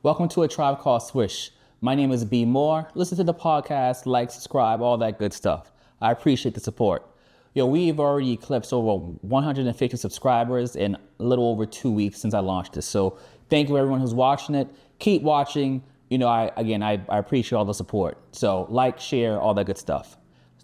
Welcome to A Tribe Called Swish. My name is B Moore. Listen to the podcast, like, subscribe, all that good stuff. I appreciate the support. We've already eclipsed over 150 subscribers in a little over 2 weeks since I launched this. So thank you everyone who's watching it. Keep watching. I appreciate all the support. So like, share, all that good stuff.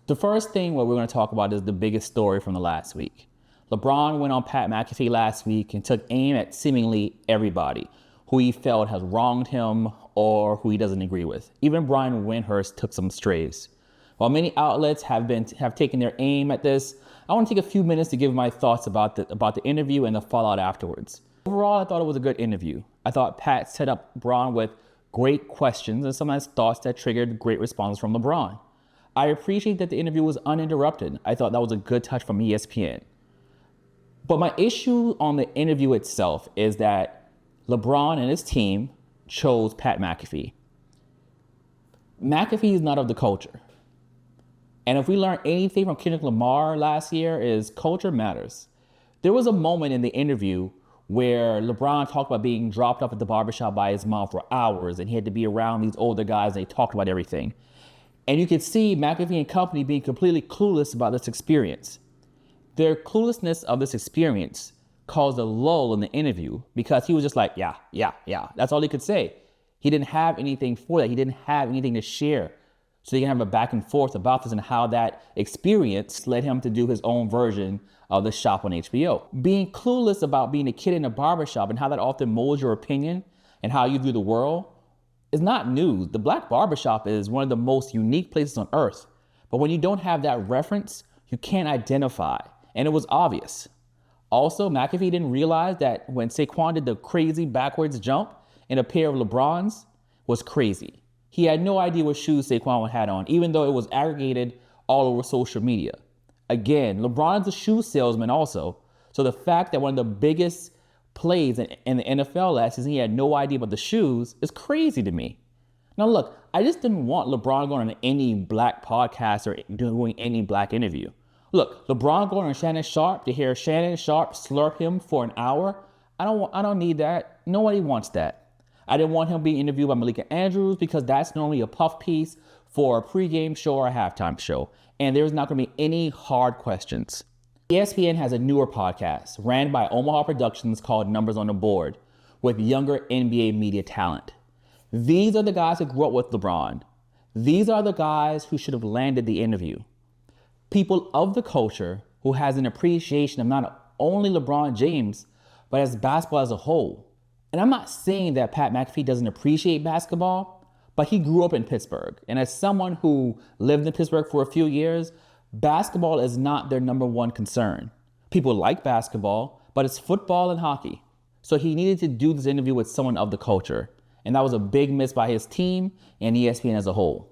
The first thing what we're going to talk about is the biggest story from the last week. LeBron went on Pat McAfee last week and took aim at seemingly everybody who he felt has wronged him or who he doesn't agree with. Even Brian Windhorst took some strays. While many outlets have taken their aim at this, I want to take a few minutes to give my thoughts about the interview and the fallout afterwards. Overall, I thought it was a good interview. I thought Pat set up Bron with great questions and sometimes thoughts that triggered great responses from LeBron. I appreciate that the interview was uninterrupted. I thought that was a good touch from ESPN. But my issue on the interview itself is that LeBron and his team chose Pat McAfee. McAfee is not of the culture. And if we learned anything from Kendrick Lamar last year is culture matters. There was a moment in the interview where LeBron talked about being dropped off at the barbershop by his mom for hours and he had to be around these older guys and they talked about everything. And you could see McAfee and company being completely clueless about this experience. Their cluelessness of this experience caused a lull in the interview because he was just like, yeah. That's all he could say. He didn't have anything for that. He didn't have anything to share. So he can have a back and forth about this and how that experience led him to do his own version of The Shop on HBO. Being clueless about being a kid in a barbershop and how that often molds your opinion and how you view the world is not news. The black barbershop is one of the most unique places on earth. But when you don't have that reference, you can't identify. And it was obvious. Also, McAfee didn't realize that when Saquon did the crazy backwards jump in a pair of LeBrons was crazy. He had no idea what shoes Saquon had on, even though it was aggregated all over social media. Again, LeBron is a shoe salesman also. So the fact that one of the biggest plays in the NFL last season, he had no idea about the shoes is crazy to me. Now look, I just didn't want LeBron going on any black podcast or doing any black interview. Look, LeBron going on Shannon Sharpe to hear Shannon Sharpe slurp him for an hour. I don't need that. Nobody wants that. I didn't want him being interviewed by Malika Andrews because that's normally a puff piece for a pregame show or a halftime show. And there's not going to be any hard questions. ESPN has a newer podcast ran by Omaha Productions called Numbers on the Board with younger NBA media talent. These are the guys who grew up with LeBron. These are the guys who should have landed the interview. People of the culture who has an appreciation of not only LeBron James, but as basketball as a whole. And I'm not saying that Pat McAfee doesn't appreciate basketball, but he grew up in Pittsburgh. And as someone who lived in Pittsburgh for a few years, basketball is not their number one concern. People like basketball, but it's football and hockey. So he needed to do this interview with someone of the culture. And that was a big miss by his team and ESPN as a whole.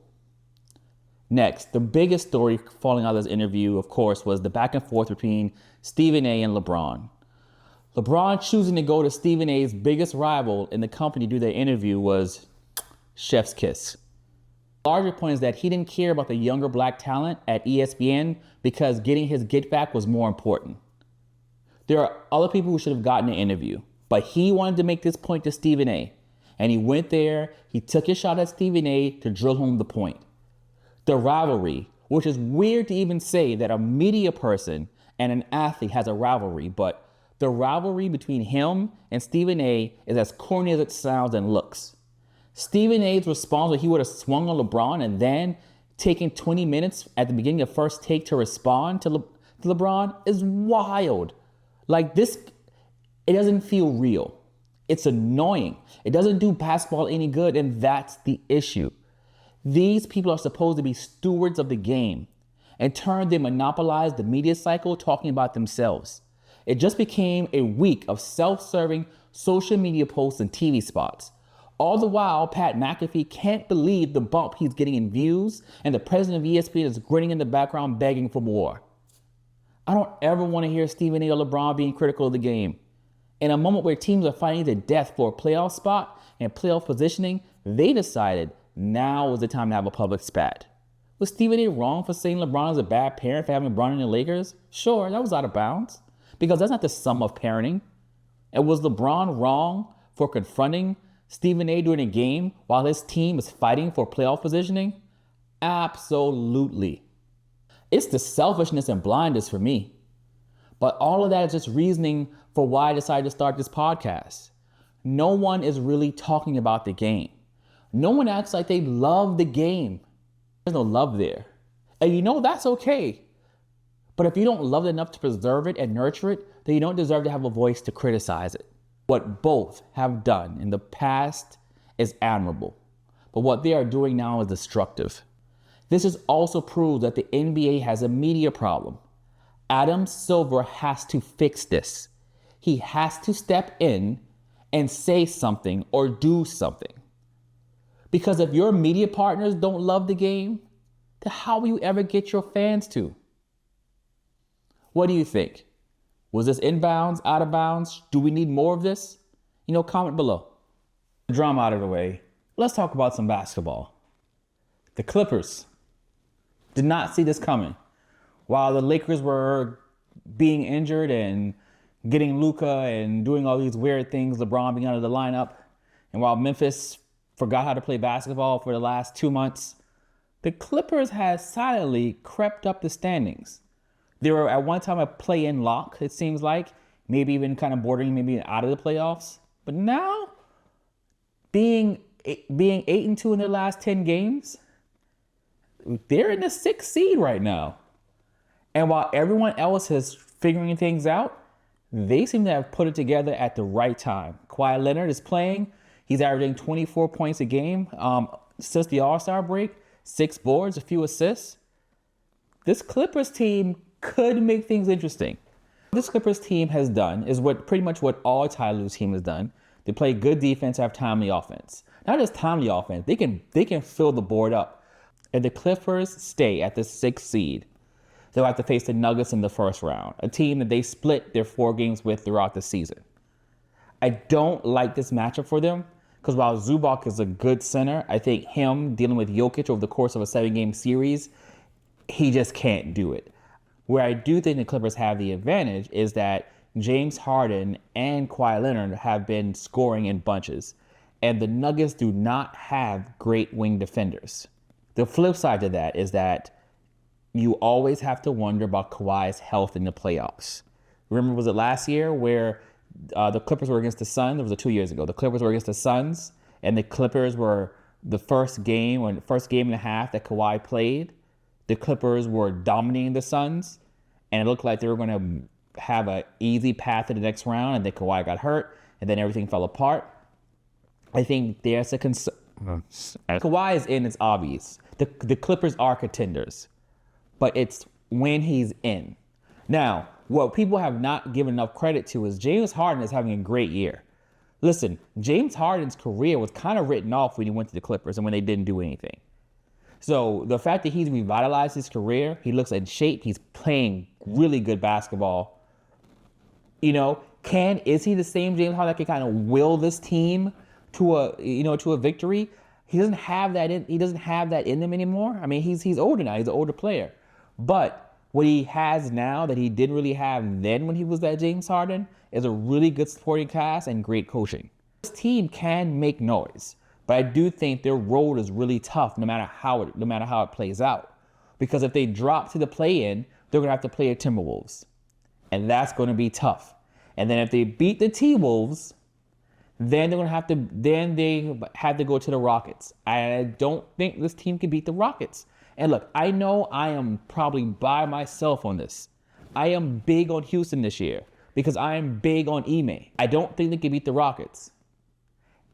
Next, the biggest story falling out of this interview, of course, was the back and forth between Stephen A. and LeBron. LeBron choosing to go to Stephen A.'s biggest rival in the company to do their interview was chef's kiss. The larger point is that he didn't care about the younger black talent at ESPN because getting his get back was more important. There are other people who should have gotten an interview, but he wanted to make this point to Stephen A. And he went there, he took his shot at Stephen A. to drill home the point. The rivalry, which is weird to even say that a media person and an athlete has a rivalry, but the rivalry between him and Stephen A. is as corny as it sounds and looks. Stephen A.'s response, where he would have swung on LeBron and then taken 20 minutes at the beginning of first take to respond to LeBron is wild. Like this, it doesn't feel real. It's annoying. It doesn't do basketball any good, and that's the issue. These people are supposed to be stewards of the game. In turn, they monopolize the media cycle talking about themselves. It just became a week of self-serving social media posts and TV spots. All the while, Pat McAfee can't believe the bump he's getting in views, and the president of ESPN is grinning in the background begging for more. I don't ever want to hear Stephen A. or LeBron being critical of the game. In a moment where teams are fighting to death for a playoff spot and playoff positioning, they decided now was the time to have a public spat. Was Stephen A. wrong for saying LeBron is a bad parent for having LeBron in the Lakers? Sure, that was out of bounds, because that's not the sum of parenting. And was LeBron wrong for confronting Stephen A during a game while his team is fighting for playoff positioning? Absolutely. It's the selfishness and blindness for me. But all of that is just reasoning for why I decided to start this podcast. No one is really talking about the game. No one acts like they love the game. There's no love there. And you know, that's okay. But if you don't love it enough to preserve it and nurture it, then you don't deserve to have a voice to criticize it. What both have done in the past is admirable. But what they are doing now is destructive. This is also proves that the NBA has a media problem. Adam Silver has to fix this. He has to step in and say something or do something. Because if your media partners don't love the game, then how will you ever get your fans to? What do you think? Was this inbounds, out of bounds? Do we need more of this? Comment below. Drama out of the way. Let's talk about some basketball. The Clippers did not see this coming. While the Lakers were being injured and getting Luka and doing all these weird things, LeBron being out of the lineup, and while Memphis forgot how to play basketball for the last 2 months, the Clippers had silently crept up the standings. They were at one time a play-in lock, it seems like, maybe even kind of bordering maybe out of the playoffs. But now, being 8-2 in their last 10 games, they're in the 6th seed right now. And while everyone else is figuring things out, they seem to have put it together at the right time. Kawhi Leonard is playing. He's averaging 24 points a game since the All-Star break, 6 boards, a few assists. This Clippers team could make things interesting. What this Clippers team has done is pretty much what all Ty Lue's team has done. They play good defense, have timely offense. Not just timely offense, they can fill the board up. If the Clippers stay at the 6th seed, they'll have to face the Nuggets in the first round, a team that they split their 4 games with throughout the season. I don't like this matchup for them because while Zubac is a good center, I think him dealing with Jokic over the course of a 7-game series, he just can't do it. Where I do think the Clippers have the advantage is that James Harden and Kawhi Leonard have been scoring in bunches, and the Nuggets do not have great wing defenders. The flip side to that is that you always have to wonder about Kawhi's health in the playoffs. Remember, was it last year where the Clippers were against the Suns? It was 2 years ago. The Clippers were against the Suns, and the Clippers were the first game and a half that Kawhi played. The Clippers were dominating the Suns, and it looked like they were going to have an easy path to the next round, and then Kawhi got hurt, and then everything fell apart. I think there's a concern. Kawhi is in, it's obvious. The Clippers are contenders, but it's when he's in. Now, what people have not given enough credit to is James Harden is having a great year. Listen, James Harden's career was kind of written off when he went to the Clippers and when they didn't do anything. So the fact that he's revitalized his career, he looks in shape, he's playing really good basketball. Is he the same James Harden that can kind of will this team to a victory? He doesn't have that in him anymore. I mean, he's older now, he's an older player. But what he has now that he didn't really have then when he was that James Harden is a really good supporting cast and great coaching. This team can make noise. But I do think their road is really tough no matter how it plays out. Because if they drop to the play-in, they're going to have to play the Timberwolves. And that's going to be tough. And then if they beat the T-Wolves, then they have to go to the Rockets. I don't think this team can beat the Rockets. And look, I know I am probably by myself on this. I am big on Houston this year because I am big on Ime. I don't think they can beat the Rockets.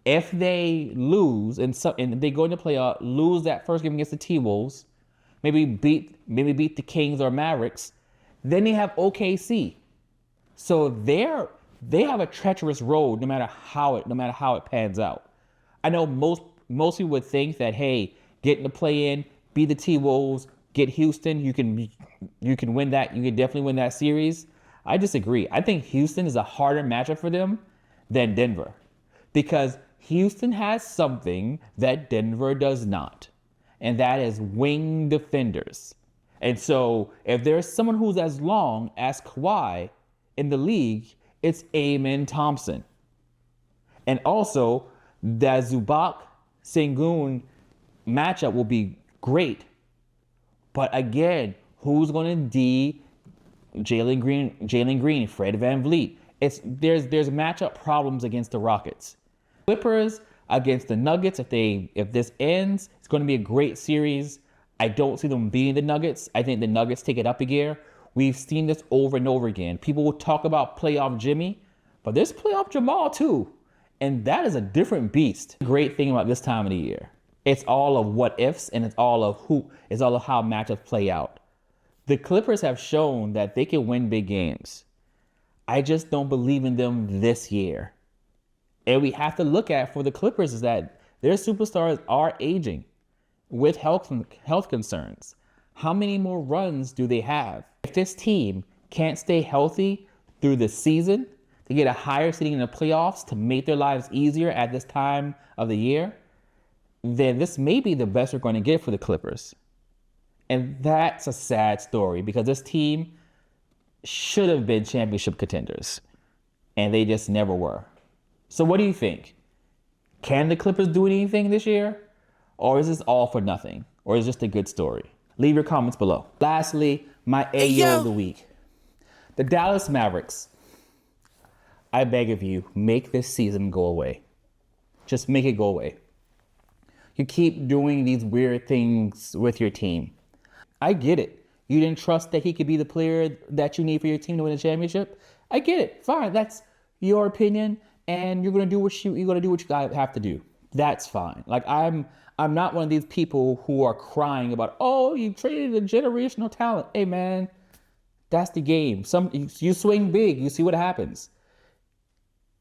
If they lose and they go into playoff, lose that first game against the T-Wolves, maybe beat the Kings or Mavericks, then they have OKC. So they have a treacherous road no matter how it pans out. I know most people would think that, hey, get in the play-in, beat the T-Wolves, get Houston, you can win that. You can definitely win that series. I disagree. I think Houston is a harder matchup for them than Denver because Houston has something that Denver does not, and that is wing defenders. And so if there's someone who's as long as Kawhi in the league, it's Amen Thompson. And also, That Zubac Sengun matchup will be great. But again, who's going to D Jalen Green, Fred VanVleet? There's matchup problems against the Rockets. Clippers against the Nuggets, if this ends, it's going to be a great series. I don't see them beating the Nuggets. I think the Nuggets take it up a gear. We've seen this over and over again. People will talk about playoff Jimmy, but there's playoff Jamal too. And that is a different beast. The great thing about this time of the year, it's all of what ifs, and it's all of how matchups play out. The Clippers have shown that they can win big games. I just don't believe in them this year. And we have to look at for the Clippers is that their superstars are aging with health concerns. How many more runs do they have? If this team can't stay healthy through the season to get a higher seeding in the playoffs to make their lives easier at this time of the year, then this may be the best we're going to get for the Clippers. And that's a sad story because this team should have been championship contenders, and they just never were. So what do you think? Can the Clippers do anything this year? Or is this all for nothing? Or is it just a good story? Leave your comments below. Lastly, my AyYo of the week. The Dallas Mavericks. I beg of you, make this season go away. Just make it go away. You keep doing these weird things with your team. I get it. You didn't trust that he could be the player that you need for your team to win a championship. I get it. Fine. That's your opinion. And you're gonna do what you guys have to do. That's fine. Like I'm not one of these people who are crying about, oh, you traded a generational talent. Hey man, that's the game. You swing big, you see what happens.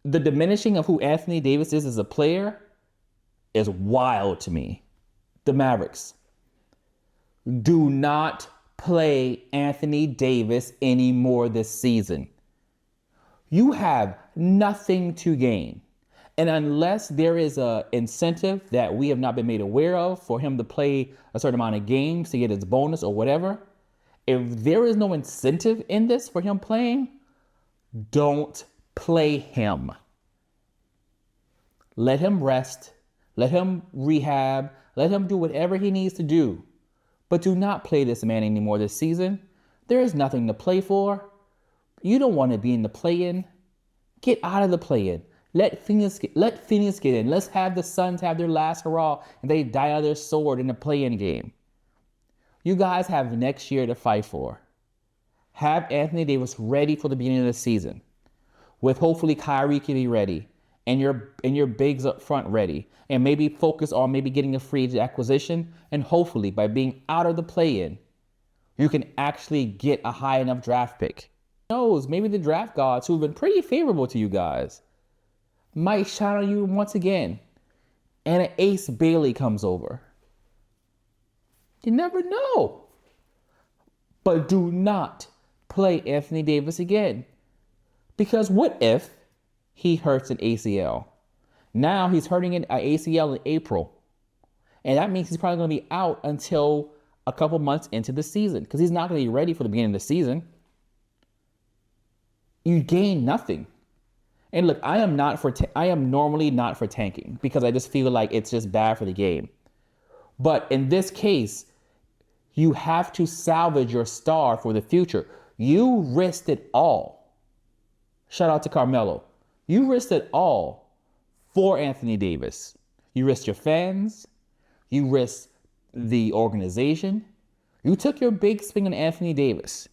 The diminishing of who Anthony Davis is as a player is wild to me. The Mavericks. Do not play Anthony Davis anymore this season. You have nothing to gain. And unless there is an incentive that we have not been made aware of for him to play a certain amount of games to get his bonus or whatever, if there is no incentive in this for him playing, don't play him. Let him rest. Let him rehab. Let him do whatever he needs to do. But do not play this man anymore this season. There is nothing to play for. You don't want to be in the play-in. Get out of the play-in. Let Phoenix get in. Let's have the Suns have their last hurrah and they die on their sword in the play-in game. You guys have next year to fight for. Have Anthony Davis ready for the beginning of the season. With hopefully Kyrie can be ready and your bigs up front ready. And maybe focus on maybe getting a free agent acquisition. And hopefully by being out of the play-in, you can actually get a high enough draft pick. Who knows, maybe the draft gods who have been pretty favorable to you guys might shine on you once again. And an Ace Bailey comes over. You never know. But do not play Anthony Davis again. Because what if he hurts an ACL? Now he's hurting an ACL in April. And that means he's probably going to be out until a couple months into the season. Because he's not going to be ready for the beginning of the season. You gain nothing. And look, I am normally not for tanking. Because I just feel like it's just bad for the game. But in this case, you have to salvage your star for the future. You risked it all. Shout out to Carmelo. You risked it all for Anthony Davis. You risked your fans. You risked the organization. You took your big swing on Anthony Davis.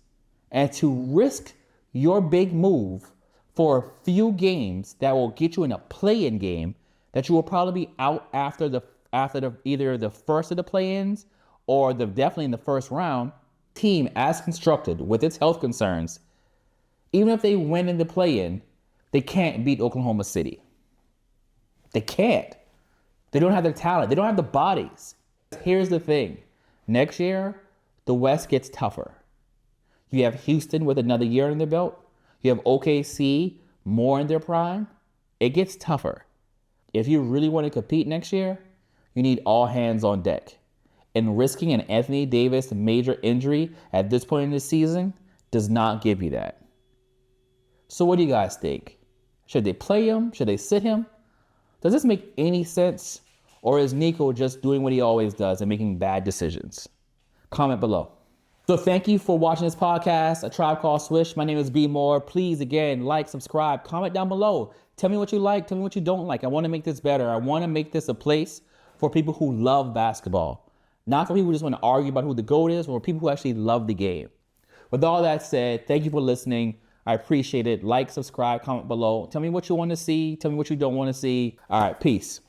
And to risk your big move for a few games that will get you in a play-in game that you will probably be out after either the first of the play-ins or definitely in the first round. Team as constructed with its health concerns, even if they win in the play-in, they can't beat Oklahoma City. They can't. They don't have the talent. They don't have the bodies. Here's the thing. Next year, the West gets tougher. You have Houston with another year in their belt. You have OKC more in their prime. It gets tougher. If you really want to compete next year, you need all hands on deck. And risking an Anthony Davis major injury at this point in the season does not give you that. So what do you guys think? Should they play him? Should they sit him? Does this make any sense? Or is Nico just doing what he always does and making bad decisions? Comment below. So thank you for watching this podcast, A Tribe Called Swish. My name is B Moore. Please, again, like, subscribe, comment down below. Tell me what you like, tell me what you don't like. I want to make this better. I want to make this a place for people who love basketball. Not for people who just want to argue about who the GOAT is, or people who actually love the game. With all that said, thank you for listening. I appreciate it. Like, subscribe, comment below. Tell me what you want to see. Tell me what you don't want to see. All right, peace.